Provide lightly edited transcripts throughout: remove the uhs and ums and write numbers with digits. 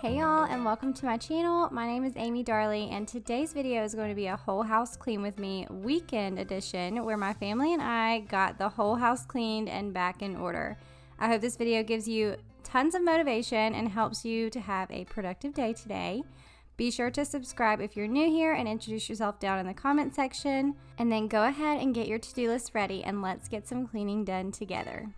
Hey y'all, and welcome to my channel. My name is Amy Darley, and today's video is going to be a whole house clean with me weekend edition where my family and I got the whole house cleaned and back in order. I hope this video gives you tons of motivation and helps you to have a productive day today. Be sure to subscribe if you're new here and introduce yourself down in the comment section, and then go ahead and get your to-do list ready and let's get some cleaning done together.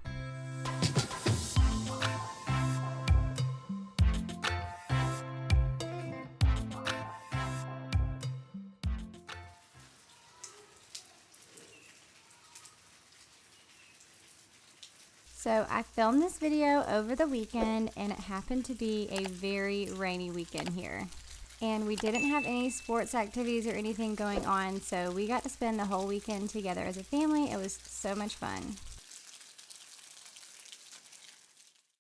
So I filmed this video over the weekend and it happened to be a very rainy weekend here. And we didn't have any sports activities or anything going on, so we got to spend the whole weekend together as a family. It was so much fun.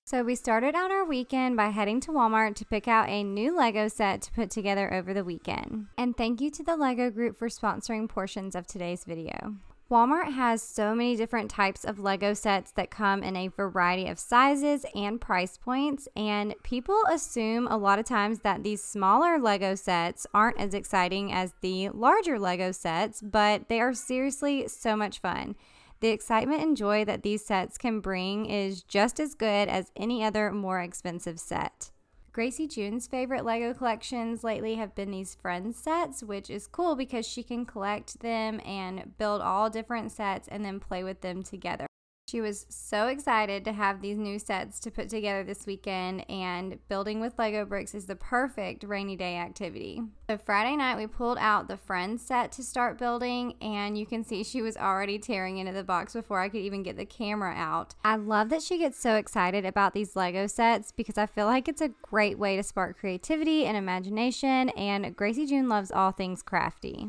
So we started out our weekend by heading to Walmart to pick out a new Lego set to put together over the weekend. And thank you to the Lego group for sponsoring portions of today's video. Walmart has so many different types of Lego sets that come in a variety of sizes and price points, and people assume a lot of times that these smaller Lego sets aren't as exciting as the larger Lego sets, but they are seriously so much fun. The excitement and joy that these sets can bring is just as good as any other more expensive set. Gracie June's favorite Lego collections lately have been these Friends sets, which is cool because she can collect them and build all different sets and then play with them together. She was so excited to have these new sets to put together this weekend, and building with Lego bricks is the perfect rainy day activity. So Friday night we pulled out the Friends set to start building, and you can see she was already tearing into the box before I could even get the camera out. I love that she gets so excited about these Lego sets because I feel like it's a great way to spark creativity and imagination, and Gracie June loves all things crafty.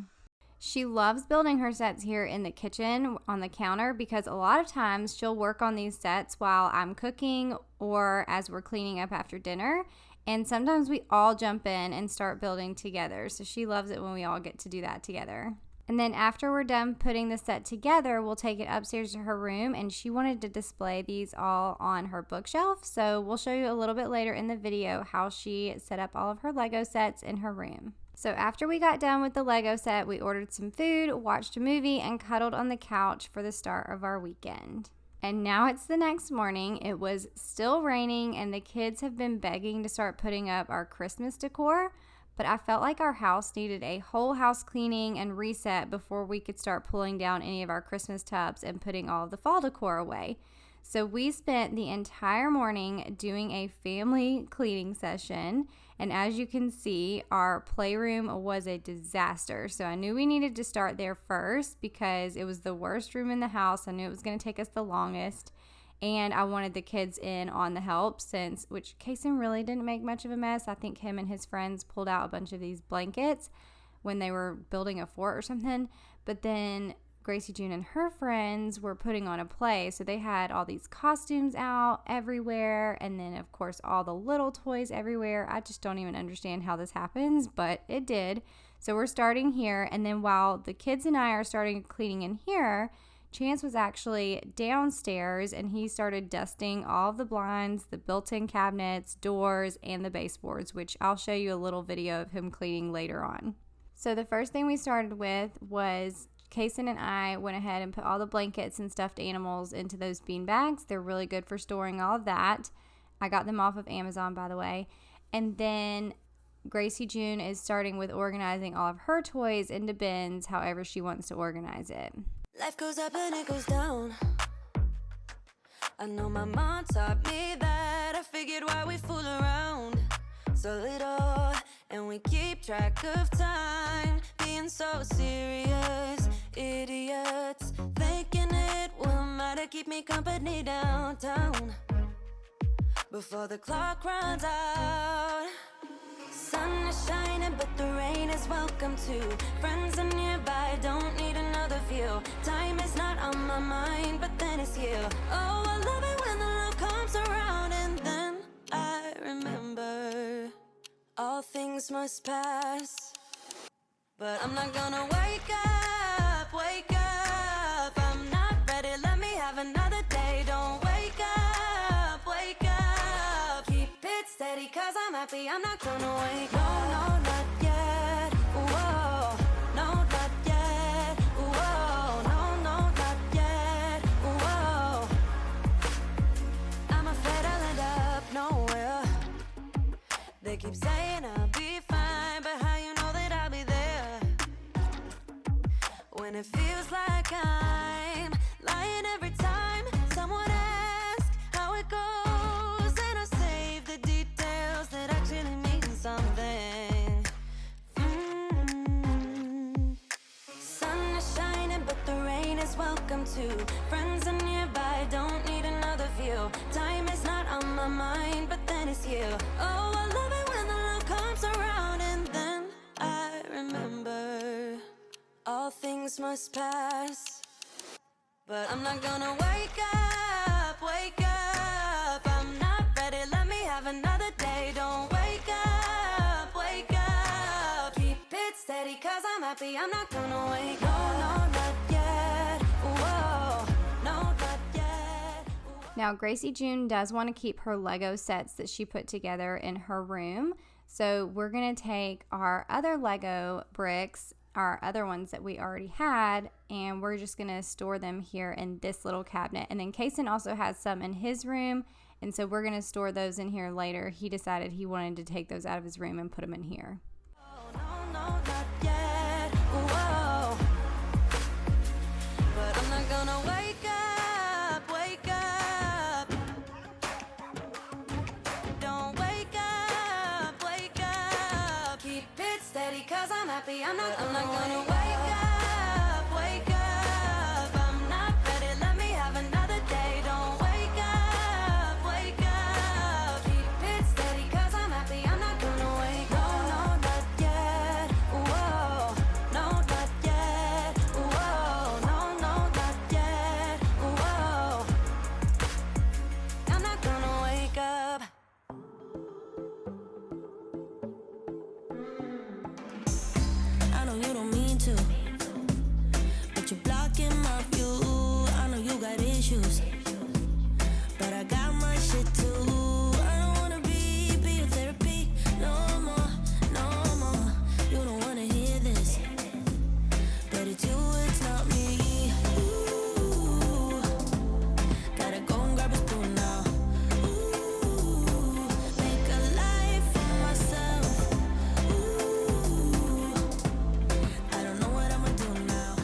She loves building her sets here in the kitchen on the counter because a lot of times she'll work on these sets while I'm cooking or as we're cleaning up after dinner. And sometimes we all jump in and start building together. So she loves it when we all get to do that together. And then after we're done putting the set together, we'll take it upstairs to her room, and she wanted to display these all on her bookshelf. So we'll show you a little bit later in the video how she set up all of her Lego sets in her room. So after we got done with the Lego set, we ordered some food, watched a movie, and cuddled on the couch for the start of our weekend. And now it's the next morning. It was still raining, and the kids have been begging to start putting up our Christmas decor, but I felt like our house needed a whole house cleaning and reset before we could start pulling down any of our Christmas tubs and putting all of the fall decor away. So we spent the entire morning doing a family cleaning session, and as you can see, our playroom was a disaster. So I knew we needed to start there first because it was the worst room in the house. I knew it was going to take us the longest, and I wanted the kids in on the help which Kason really didn't make much of a mess. I think him and his friends pulled out a bunch of these blankets when they were building a fort or something, but then Gracie June and her friends were putting on a play, so they had all these costumes out everywhere, and then of course all the little toys everywhere. I just don't even understand how this happens, but it did. So we're starting here, and then while the kids and I are starting cleaning in here, Chance was actually downstairs, and he started dusting all of the blinds, the built-in cabinets, doors, and the baseboards, which I'll show you a little video of him cleaning later on. So the first thing we started with was Kason and I went ahead and put all the blankets and stuffed animals into those bean bags. They're really good for storing all of that. I got them off of Amazon, by the way. And then Gracie June is starting with organizing all of her toys into bins, however she wants to organize it. Life goes up and it goes down. I know my mom taught me that. I figured why we fool around so little, and we keep track of time, being so serious. Idiots thinking it will matter, keep me company downtown before the clock runs out. Sun is shining but the rain is welcome too. Friends are nearby, don't need another view. Time is not on my mind, but then it's you. Oh, I love it when the love comes around, and then I remember all things must pass. But I'm not gonna wake up. I'm not ready, let me have another day. Don't wake up. Keep it steady, 'cause cause I'm happy, I'm not gonna wake up. No, no, not yet. Whoa, no, not yet. Whoa, no, no, not yet. Whoa, I'm afraid I'll end up nowhere. They keep saying I'll be fine, but how you know that I'll be there when it feels like I'm lying every time someone asks how it goes, and I save the details that actually mean something. Sun is shining, but the rain is welcome too. Friends are nearby, don't need another view. Time is not on my mind, but then it's you. Oh, I love it when the love comes around, and then I remember all things must pass. But I'm not gonna wake up, wake up. I'm not ready, let me have another day. Don't wake up, wake up. Keep it steady, cause I'm happy, I'm not gonna wake up. No, no, not yet. Whoa, no, not yet. Now, Gracie June does want to keep her Lego sets that she put together in her room. So we're going to take our other Lego bricks, our other ones that we already had, and we're just going to store them here in this little cabinet. And then Kaysen also has some in his room, and so we're going to store those in here later. He decided he wanted to take those out of his room and put them in here. Oh, no, no, not yet. Whoa. But I'm not gonna wake up, wake up. Don't wake up, wake up. Keep it steady, cause I'm happy, I'm not gonna wake up, wake up. I'm not ready, let me have another day. Don't wake up, wake up. Keep it steady, cause I'm happy, I'm not gonna wake up. No, no, not yet. Whoa, no, not yet. Whoa, no, no, not yet. Whoa, I'm not gonna wake up. I know you don't mean to, but you're blocking my view. I know you got issues, but I got my shit too. I don't wanna be your therapy no more, no more. You don't wanna hear this, but it's you, it's not me. Ooh, gotta go and grab a spoon now. Ooh, make a life for myself. Ooh, I don't know what I'ma do now.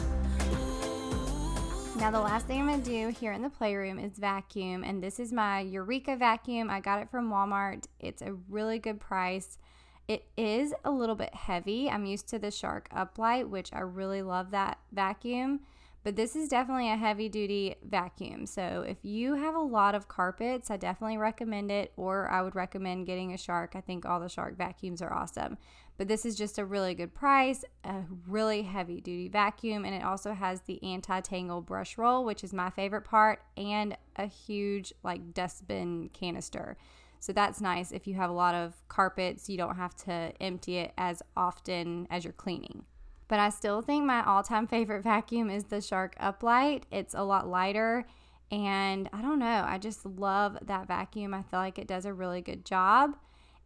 Now the last thing I'm going to do here in the playroom is vacuum, and this is my Eureka vacuum. I got it from Walmart. It's a really good price. It is a little bit heavy. I'm used to the Shark Uplight, which I really love that vacuum, but this is definitely a heavy duty vacuum. So if you have a lot of carpets, I definitely recommend it, or I would recommend getting a Shark. I think all the Shark vacuums are awesome, but this is just a really good price, a really heavy duty vacuum, and it also has the anti-tangle brush roll, which is my favorite part, and a huge like dustbin canister. So that's nice. If you have a lot of carpets, you don't have to empty it as often as you're cleaning. But I still think my all-time favorite vacuum is the Shark Uplight. It's a lot lighter, and I don't know, I just love that vacuum. I feel like it does a really good job,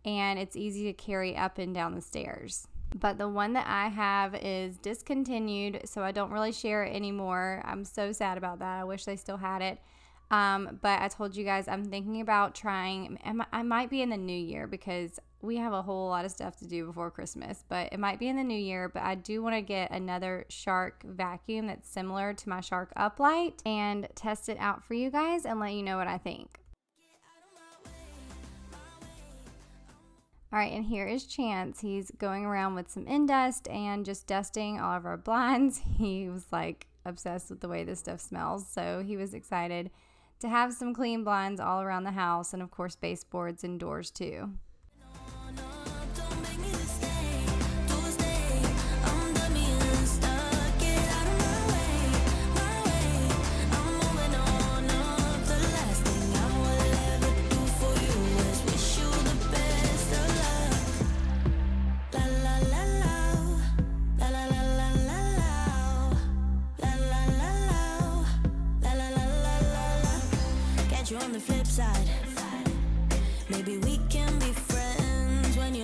and it's easy to carry up and down the stairs. But the one that I have is discontinued, so I don't really share it anymore. I'm so sad about that. I wish they still had it. But I told you guys I'm thinking about trying, I might be in the new year because we have a whole lot of stuff to do before Christmas, but it might be in the new year. But I do want to get another Shark vacuum that's similar to my Shark Uplight and test it out for you guys and let you know what I think. All right, and here is Chance. He's going around with some Indust and just dusting all of our blinds. He was like obsessed with the way this stuff smells, so he was excited to have some clean blinds all around the house, and of course baseboards and doors too. On the flip side, maybe we can be friends.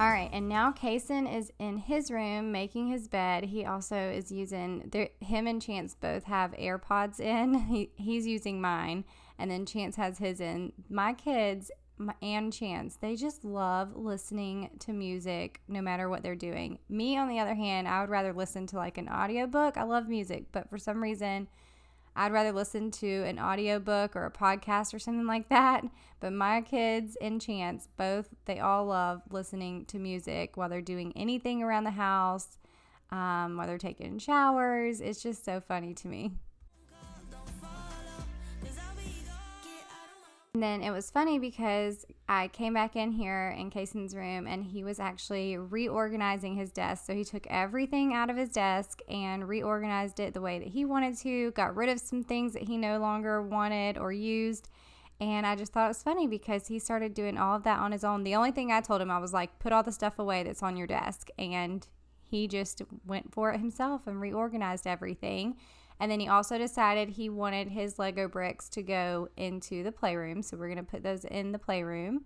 All right, and now Kason is in his room making his bed. He also is using, him and Chance both have AirPods in. He's using mine, and then Chance has his in. My kids and Chance, they just love listening to music no matter what they're doing. Me, on the other hand, I would rather listen to like an audiobook. I love music, but for some reason, I'd rather listen to an audiobook or a podcast or something like that. But my kids and Chance, both, they all love listening to music while they're doing anything around the house, while they're taking showers. It's just so funny to me. And then it was funny because I came back in here in Kason's room and he was actually reorganizing his desk. So he took everything out of his desk and reorganized it the way that he wanted to, got rid of some things that he no longer wanted or used. And I just thought it was funny because he started doing all of that on his own. The only thing I told him, I was like, put all the stuff away that's on your desk. And he just went for it himself and reorganized everything. And then he also decided he wanted his Lego bricks to go into the playroom. So we're going to put those in the playroom.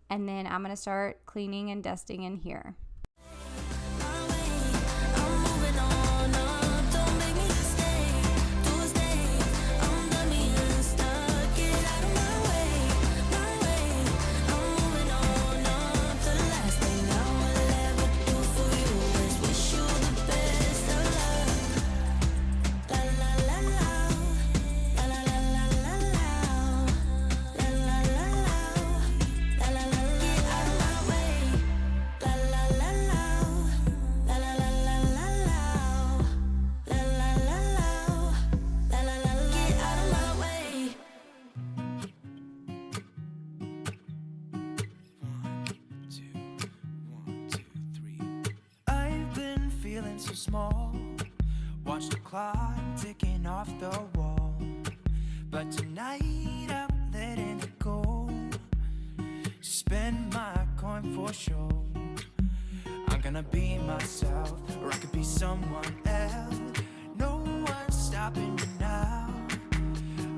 And then I'm going to start cleaning and dusting in here. So small, watch the clock ticking off the wall. But tonight I'm letting it go. Spend my coin for sure. I'm gonna be myself, or I could be someone else. No one's stopping me now.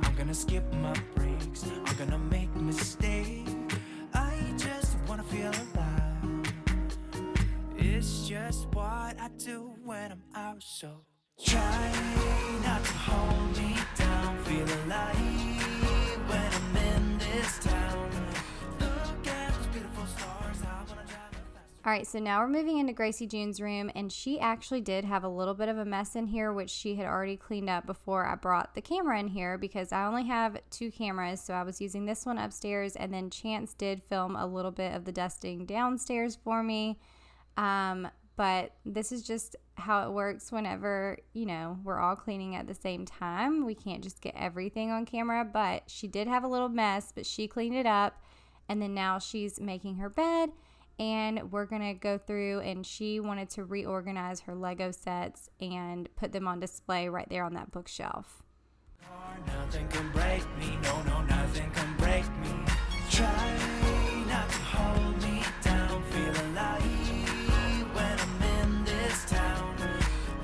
I'm gonna skip my breaks, I'm gonna make mistakes. I just wanna feel alive. It's just what I do when I'm out, so try not to hold me down. Feel alive when I'm in this town. Look at those beautiful stars. I wanna drive fast. All right, so now we're moving into Gracie June's room, and she actually did have a little bit of a mess in here, which she had already cleaned up before I brought the camera in here, because I only have 2 cameras, so I was using this one upstairs, and then Chance did film a little bit of the dusting downstairs for me. But this is just how it works whenever, you know, we're all cleaning at the same time. We can't just get everything on camera, but she did have a little mess, but she cleaned it up. And then now she's making her bed, and we're going to go through, and she wanted to reorganize her Lego sets and put them on display right there on that bookshelf. Nothing can break me, no, no, nothing can break me. Try not to hold me down, feel alive. Town.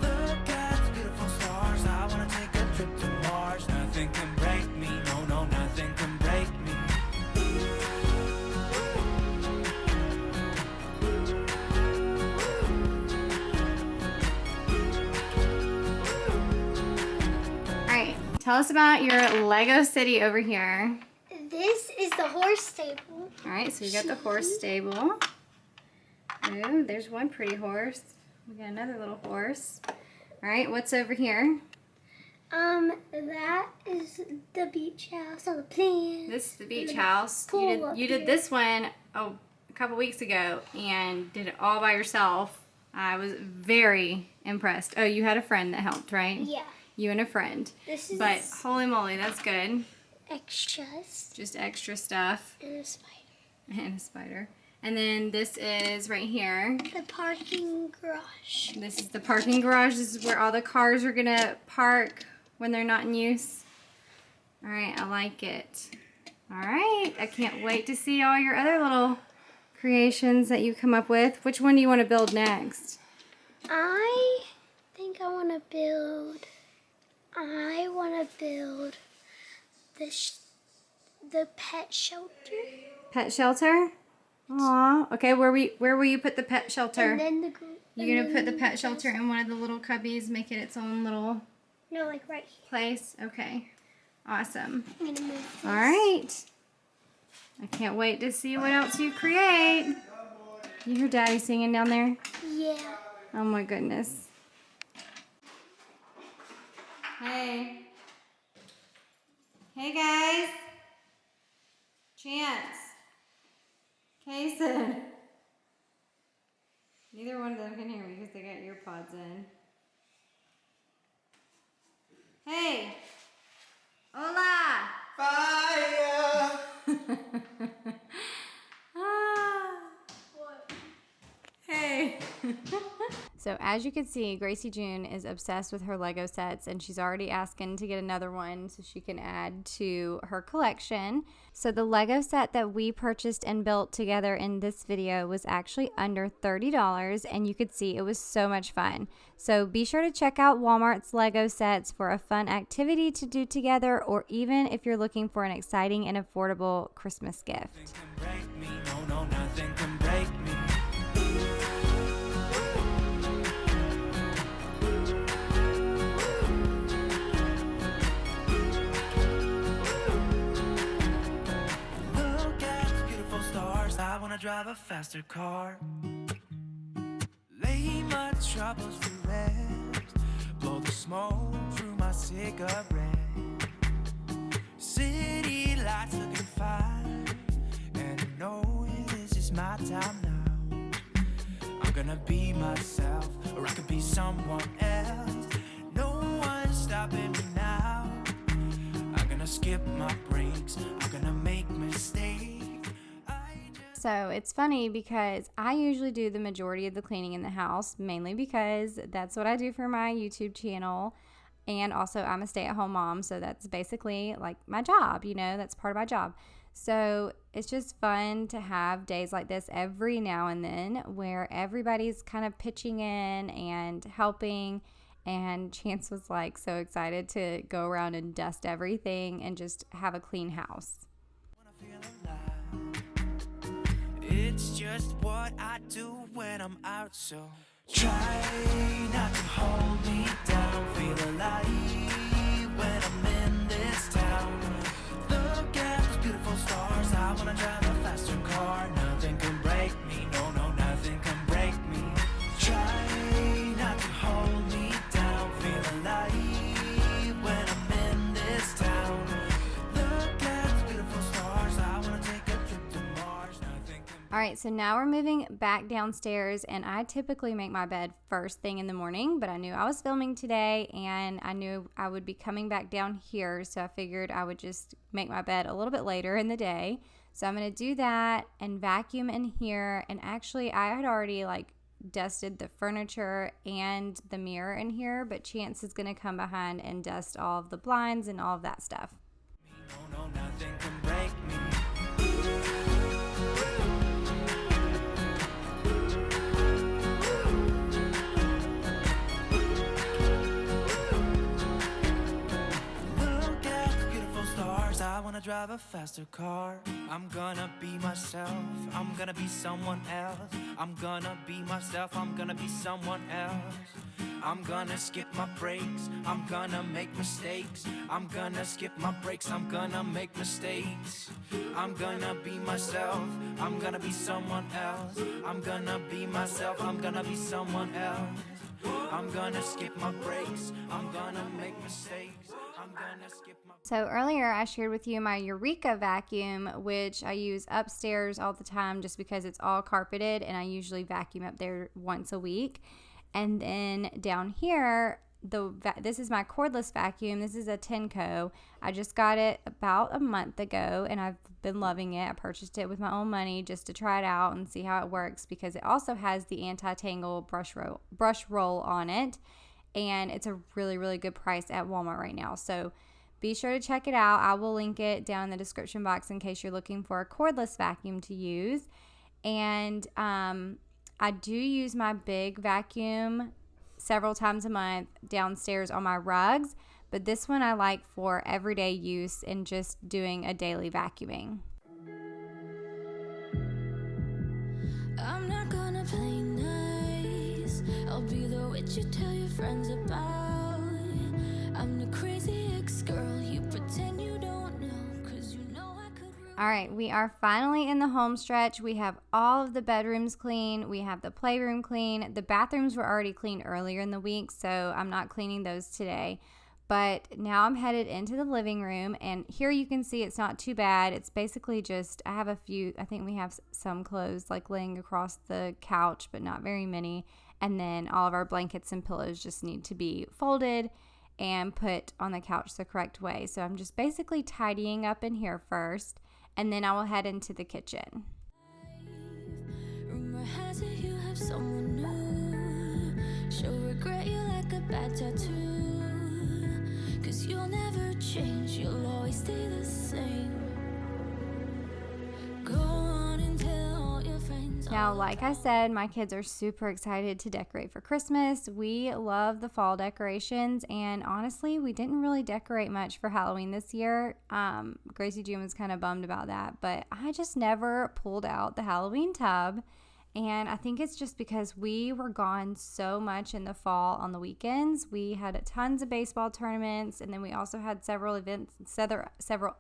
Look at the beautiful stars. I wanna take a trip to Mars. tell us about your Lego city over here. This is the horse stable. All right, so we got the horse stable. Oh, there's one pretty horse. We got another little horse. All right, what's over here? That is the beach house on the plan. This is the beach house. You did this one a couple weeks ago and did it all by yourself. I was very impressed. Oh, you had a friend that helped, right? Yeah. You and a friend. This is But holy moly, that's good. extras. Just extra stuff. And a spider. And a spider. And then this is right here. The parking garage. This is the parking garage. This is where all the cars are gonna park when they're not in use. All right, I like it. All right, I can't wait to see all your other little creations that you come up with. Which one do you want to build next? I think I want to build the pet shelter. Pet shelter? Aw, okay, where will you put the pet shelter? And then You're gonna put the pet shelter in one of the little cubbies, make it its own little No, like right here. place? Okay, awesome. I'm gonna move this. All right. I can't wait to see what else you create. You hear Daddy singing down there? Yeah. Oh my goodness. Hey. Hey guys. Chance. Kason. Neither one of them can hear me because they got earpods in. Hey. Hola. Fire! Hey. So as you can see, Gracie June is obsessed with her Lego sets and she's already asking to get another one so she can add to her collection. So the Lego set that we purchased and built together in this video was actually under $30 and you could see it was so much fun. So be sure to check out Walmart's Lego sets for a fun activity to do together, or even if you're looking for an exciting and affordable Christmas gift. Nothing can break me. Look at the beautiful stars. I wanna drive a faster car. Lay my troubles to rest. Blow the smoke through my cigarette. City lights looking fine. And I know this is my time now. I'm gonna be myself, or I could be someone else. No one's stopping me now. I'm gonna skip my breaks. I'm gonna make mistakes. So it's funny because I usually do the majority of the cleaning in the house, mainly because that's what I do for my YouTube channel. And also I'm a stay-at-home mom, so that's basically like my job, you know, that's part of my job. So it's just fun to have days like this every now and then where everybody's kind of pitching in and helping. And Chance was like so excited to go around and dust everything and just have a clean house. It's just what I do when I'm out, so try not to hold me down. Feel alive when I'm in this town. Look at those beautiful stars. I wanna drive a faster car. Nothing can break me. No, no, nothing can break me. Try not to hold me down. Feel alive when I'm in this town. Look at those beautiful stars. I wanna take a trip to Mars. Nothing can. All right, so now we're moving back downstairs, and I typically make my bed first thing in the morning, but I knew I was filming today and I knew I would be coming back down here, so I figured I would just make my bed a little bit later in the day. So I'm going to do that and vacuum in here, and actually I had already like dusted the furniture and the mirror in here, but Chance is going to come behind and dust all of the blinds and all of that stuff. No, no, nothing can break me. drive a faster car. I'm gonna be myself. I'm gonna be someone else. I'm gonna be myself. I'm gonna be someone else. I'm gonna skip my breaks. I'm gonna make mistakes. I'm gonna skip my breaks. I'm gonna make mistakes. I'm gonna be myself. I'm gonna be someone else. I'm gonna be myself. I'm gonna be someone else. I'm gonna skip my breaks. I'm gonna make mistakes. I'm gonna skip my... So earlier I shared with you my Eureka vacuum, which I use upstairs all the time just because it's all carpeted and I usually vacuum up there once a week. And then down here, this is my cordless vacuum. This is a Tenco. I just got it about a month ago and I've been loving it. I purchased it with my own money just to try it out and see how it works because it also has the anti-tangle brush roll on it. And it's a really, really good price at Walmart right now. So be sure to check it out. I will link it down in the description box in case you're looking for a cordless vacuum to use. And I do use my big vacuum several times a month downstairs on my rugs, but this one I like for everyday use and just doing a daily vacuuming. I'm not gonna play nice. I'll be the witch you tell your friends about. I'm the crazy ex-girl you pretend you don't know, 'cause you know I could ruin. All right, we are finally in the home stretch. We have all of the bedrooms clean. We have the playroom clean. The bathrooms were already cleaned earlier in the week, so I'm not cleaning those today. But now I'm headed into the living room, and here you can see it's not too bad. It's basically just, I have a few, I think we have some clothes like laying across the couch, but not very many. And then all of our blankets and pillows just need to be folded and put on the couch the correct way. So I'm just basically tidying up in here first, and then I will head into the kitchen. Rumor has it you have someone new. She'll regret you like a bad tattoo. 'Cause you'll never change, you'll always stay the same. Go on and tell all your friends. Now, like I said, my kids are super excited to decorate for Christmas. We love the fall decorations, and honestly, we didn't really decorate much for Halloween this year. Gracie June was kind of bummed about that, but I just never pulled out the Halloween tub, and I think it's just because we were gone so much in the fall on the weekends. We had tons of baseball tournaments, and then we also had several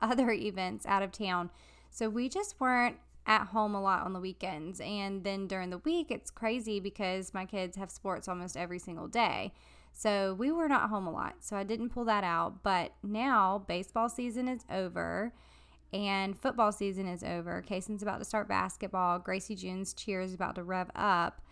other events out of town, so we just weren't at home a lot on the weekends. And then during the week, it's crazy because my kids have sports almost every single day. So we were not home a lot. So I didn't pull that out. But now baseball season is over and football season is over. Kaysen's about to start basketball. Gracie June's cheer is about to rev up.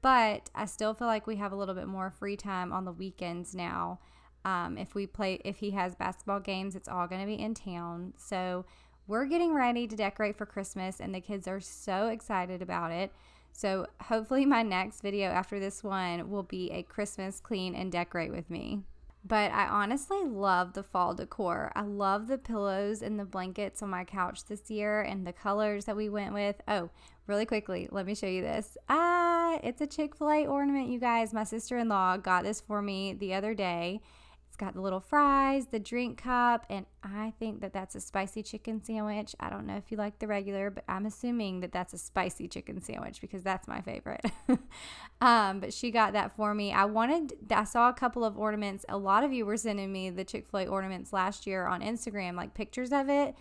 But I still feel like we have a little bit more free time on the weekends now. If he has basketball games, it's all going to be in town. So we're getting ready to decorate for Christmas, and the kids are so excited about it. So hopefully my next video after this one will be a Christmas clean and decorate with me. But I honestly love the fall decor. I love the pillows and the blankets on my couch this year and the colors that we went with. Oh, really quickly, let me show you this. It's a Chick-fil-A ornament, you guys. My sister-in-law got this for me the other day. It's got the little fries, the drink cup, and I think that that's a spicy chicken sandwich. I don't know if you like the regular, but I'm assuming that that's a spicy chicken sandwich because that's my favorite. But she got that for me. I saw a couple of ornaments. A lot of you were sending me the Chick-fil-A ornaments last year on Instagram, like pictures of it.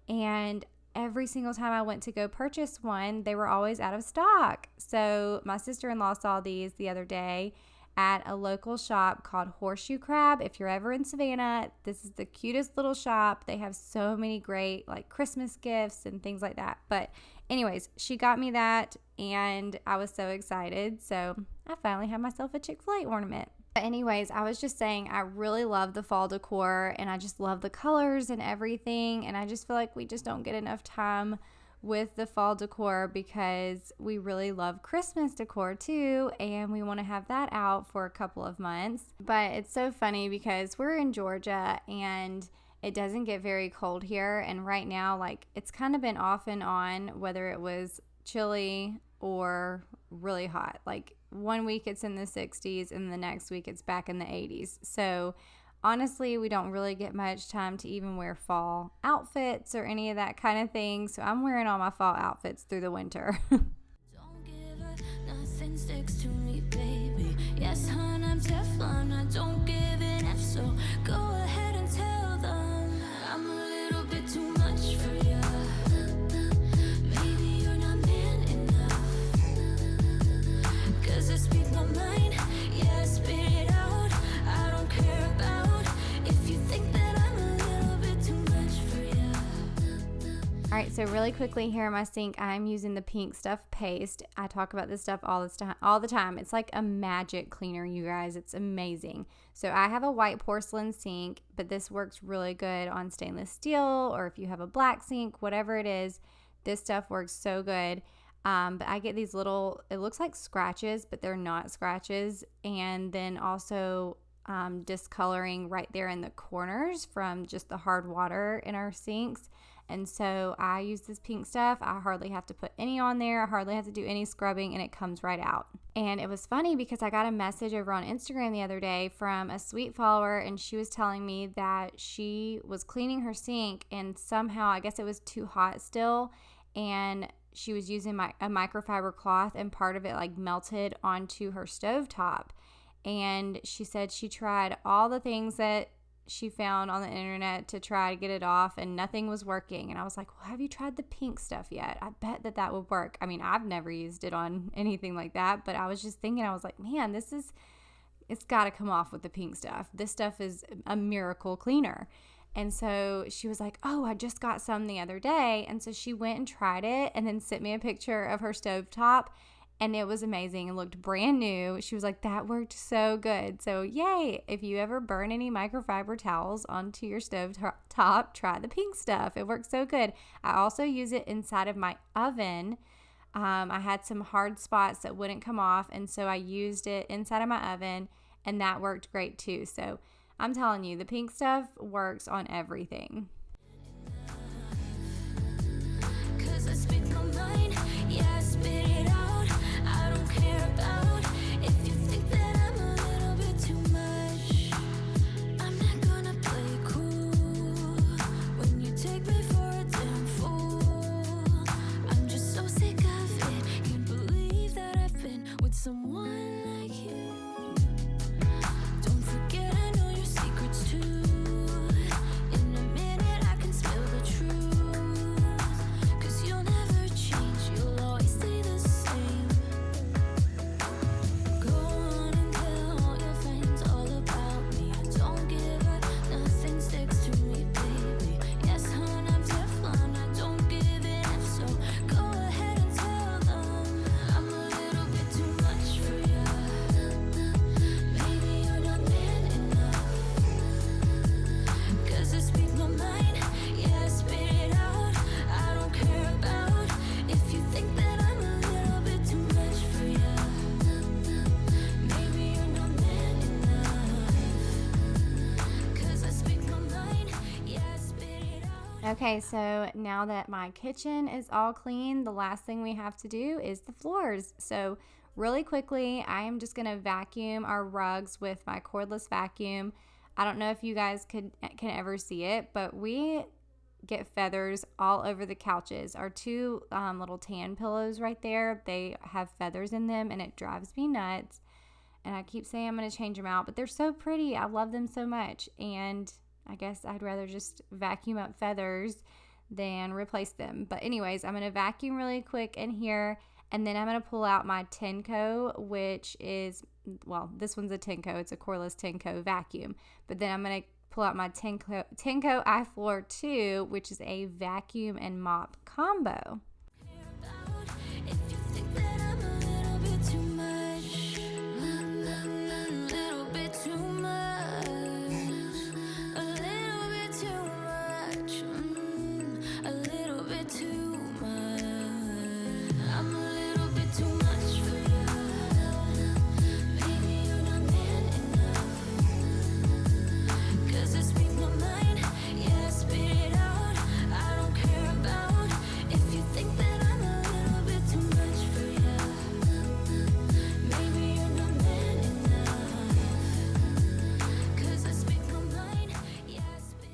And every single time I went to go purchase one, they were always out of stock. So my sister-in-law saw these the other day at a local shop called Horseshoe Crab. If you're ever in Savannah, this is the cutest little shop. They have so many great like Christmas gifts and things like that. But anyways, she got me that and I was so excited. So I finally have myself a Chick-fil-A ornament. But anyways, I was just saying I really love the fall decor and I just love the colors and everything. And I just feel like we just don't get enough time with the fall decor because we really love Christmas decor too, and we want to have that out for a couple of months. But it's so funny because we're in Georgia and it doesn't get very cold here, and right now like it's kind of been off and on whether it was chilly or really hot. Like one week it's in the 60s and the next week it's back in the 80s. So honestly, we don't really get much time to even wear fall outfits or any of that kind of thing. So I'm wearing all my fall outfits through the winter. Don't give her, nothing sticks to me, baby. Yes, hon, I'm Teflon, I don't give an F, so go ahead and tell them I'm a little bit too much for ya. Maybe you're not man enough, 'cause I speak my mind, yeah, spit it out. I don't care about if you think that I'm a little bit too much for ya. All right, so really quickly here in my sink, I'm using the Pink Stuff paste. I talk about this stuff all the time. It's like a magic cleaner, you guys. It's amazing. So I have a white porcelain sink, but this works really good on stainless steel, or if you have a black sink, whatever it is, this stuff works so good. But I get these little, it looks like scratches, but they're not scratches. And then also discoloring right there in the corners from just the hard water in our sinks. And so I use this Pink Stuff. I hardly have to put any on there. I hardly have to do any scrubbing, and it comes right out. And it was funny because I got a message over on Instagram the other day from a sweet follower, and she was telling me that she was cleaning her sink and somehow, I guess it was too hot still, and she was using a microfiber cloth, and part of it like melted onto her stovetop. And she said she tried all the things that she found on the internet to try to get it off, and nothing was working. And I was like, well, have you tried the Pink Stuff yet? I bet that would work. I mean, I've never used it on anything like that, but I was just thinking, I was like, man, it's got to come off with the Pink Stuff. This stuff is a miracle cleaner. And so she was like, oh, I just got some the other day. And so she went and tried it and then sent me a picture of her stovetop. And it was amazing and looked brand new. She was like, that worked so good. So yay, if you ever burn any microfiber towels onto your stove top, try the Pink Stuff. It works so good. I also use it inside of my oven. I had some hard spots that wouldn't come off, and so I used it inside of my oven, and that worked great too. So I'm telling you, the Pink Stuff works on everything. 'Cause I speak my mind, yeah, I spit it out. I don't care about if you think that I'm a little bit too much. I'm not gonna play cool when you take me for a damn fool. I'm just so sick of it. Can't believe that I've been with someone like you. Don't forget I know your secrets too. In a minute I can spill the truth. 'Cause you'll never change, you'll always stay the same. Go on and tell all your friends all about me. I don't give up, nothing sticks to me, baby. Yes, hon, I'm Teflon, I don't give an F, so go ahead and tell them I'm a little bit too much for ya. Maybe you're not man enough, 'cause I speak my mind, yeah, I spit it out. I don't care about if you think that I'm a little bit too much for ya. Maybe you're not man enough, 'cause I speak my mind, yeah, I spit it out. Okay, so now that my kitchen is all clean, the last thing we have to do is the floors. So really quickly, I am just going to vacuum our rugs with my cordless vacuum. I don't know if you guys can ever see it, but we get feathers all over the couches. Our two little tan pillows right there, they have feathers in them, and it drives me nuts. And I keep saying I'm going to change them out, but they're so pretty. I love them so much. And I guess I'd rather just vacuum up feathers than replace them. But anyways, I'm going to vacuum really quick in here, and then I'm going to pull out my Tenco, which is, well, this one's a Tenco. It's a cordless Tenco vacuum. But then I'm going to pull out my Tenco iFloor 2, which is a vacuum and mop combo. About if you think that I'm a little bit too much, little bit too much, a little bit too much, a little bit too much. I'm a little bit too much for you. Maybe you're not man enough, 'cause I speak my mind, yeah, I spit it out. I don't care about if you think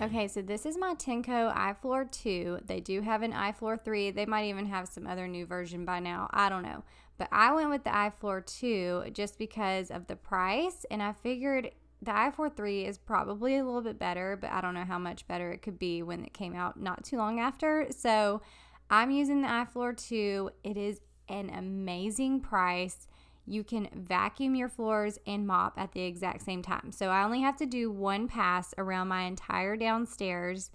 Okay, so this is my Tenco iFloor 2. They do have an iFloor 3. They might even have some other new version by now. I don't know. But I went with the iFloor 2 just because of the price, and I figured the iFloor 3 is probably a little bit better, but I don't know how much better it could be when it came out not too long after. So I'm using the iFloor 2. It is an amazing price. You can vacuum your floors and mop at the exact same time. So I only have to do one pass around my entire downstairs,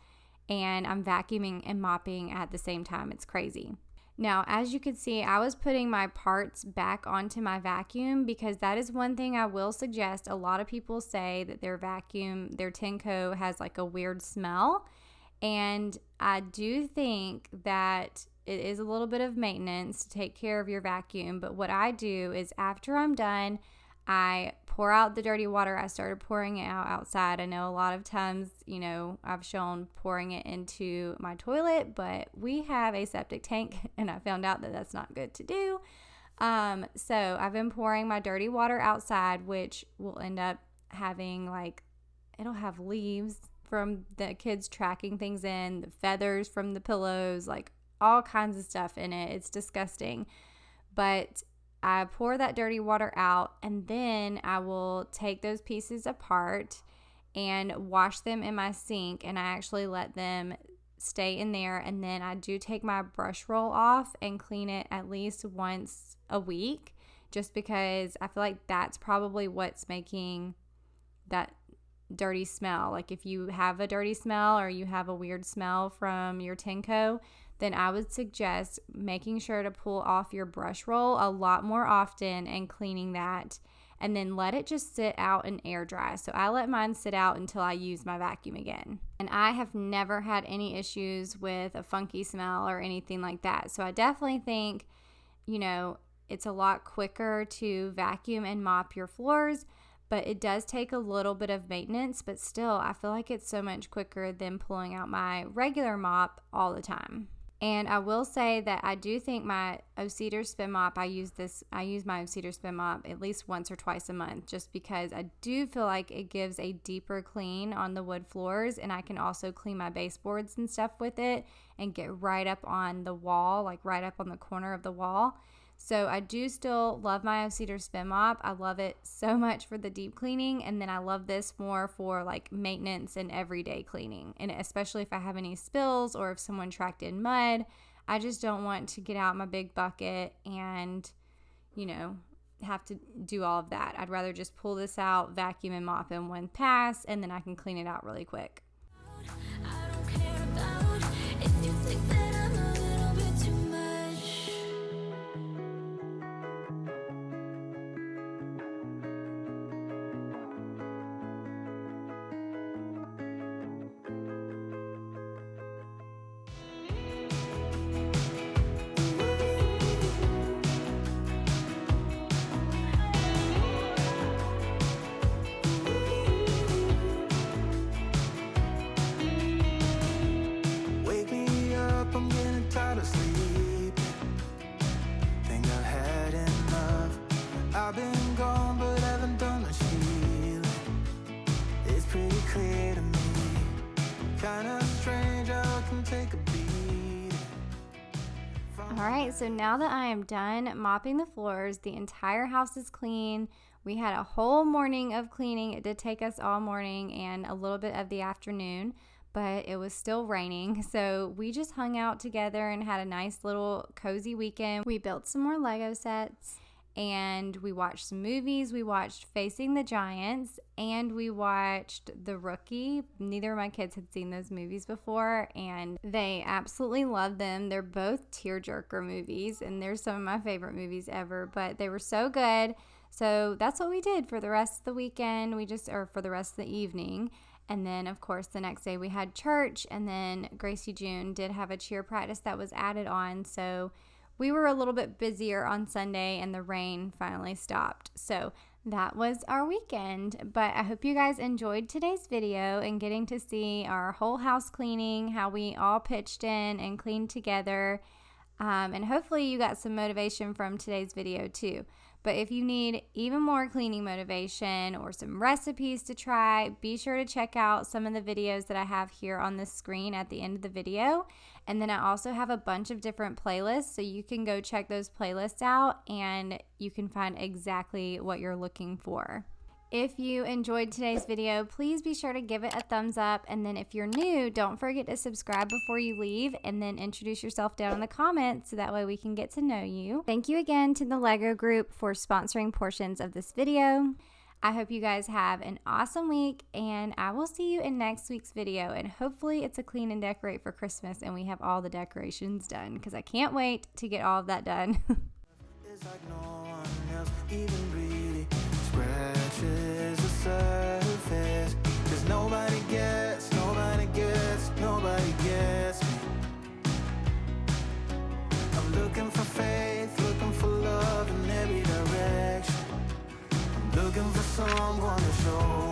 and I'm vacuuming and mopping at the same time. It's crazy. Now, as you can see, I was putting my parts back onto my vacuum because that is one thing I will suggest. A lot of people say that their Tenco has like a weird smell, and I do think that it is a little bit of maintenance to take care of your vacuum. But what I do is after I'm done, I pour out the dirty water. I started pouring it out outside. I know a lot of times, I've shown pouring it into my toilet, but we have a septic tank, and I found out that that's not good to do. So I've been pouring my dirty water outside, which will end up having it'll have leaves from the kids tracking things in, the feathers from the pillows, all kinds of stuff in it. It's disgusting. But I pour that dirty water out, and then I will take those pieces apart and wash them in my sink, and I actually let them stay in there. And then I do take my brush roll off and clean it at least once a week, just because I feel like that's probably what's making that dirty smell. If you have a dirty smell or you have a weird smell from your Tenco, then I would suggest making sure to pull off your brush roll a lot more often and cleaning that, and then let it just sit out and air dry. So I let mine sit out until I use my vacuum again. And I have never had any issues with a funky smell or anything like that. So I definitely think, it's a lot quicker to vacuum and mop your floors, but it does take a little bit of maintenance. But still, I feel like it's so much quicker than pulling out my regular mop all the time. And I will say that I do think my O-Cedar Spin Mop, I use my O-Cedar Spin Mop at least once or twice a month, just because I do feel like it gives a deeper clean on the wood floors, and I can also clean my baseboards and stuff with it and get right up on the wall, right up on the corner of the wall. So I do still love my O-Cedar Spin Mop. I love it so much for the deep cleaning, and then I love this more for maintenance and everyday cleaning. And especially if I have any spills or if someone tracked in mud, I just don't want to get out my big bucket and, have to do all of that. I'd rather just pull this out, vacuum and mop in one pass, and then I can clean it out really quick. I don't care about if you think that I'm a little bit too much. Wake me up, I'm getting tired of sleeping. Think I've had enough. I've been gone, but haven't done much healing. It's pretty clear to me. Kinda strange how I can take a beat. All right, so now that I am done mopping the floors, the entire house is clean. We had a whole morning of cleaning. It did take us all morning and a little bit of the afternoon, but it was still raining. So we just hung out together and had a nice little cozy weekend. We built some more Lego sets, and we watched some movies. We watched Facing the Giants, and we watched The Rookie. Neither of my kids had seen those movies before, and they absolutely loved them. They're both tearjerker movies, and they're some of my favorite movies ever, but they were so good. So that's what we did for the rest of the weekend. For the rest of the evening. And then, of course, the next day we had church, and then Gracie June did have a cheer practice that was added on. So we were a little bit busier on Sunday, and the rain finally stopped. So that was our weekend. But I hope you guys enjoyed today's video and getting to see our whole house cleaning, how we all pitched in and cleaned together. And hopefully you got some motivation from today's video too. But if you need even more cleaning motivation or some recipes to try, be sure to check out some of the videos that I have here on the screen at the end of the video. And then I also have a bunch of different playlists, so you can go check those playlists out and you can find exactly what you're looking for. If you enjoyed today's video, please be sure to give it a thumbs up. And then if you're new, don't forget to subscribe before you leave, and then introduce yourself down in the comments so that way we can get to know you. Thank you again to the Lego group for sponsoring portions of this video. I hope you guys have an awesome week, and I will see you in next week's video. And hopefully it's a clean and decorate for Christmas and we have all the decorations done, because I can't wait to get all of that done. It's like no one else even really scratches the surface. 'Cause nobody gets me. I'm looking for faith, looking for love in every direction. I'm looking for someone to show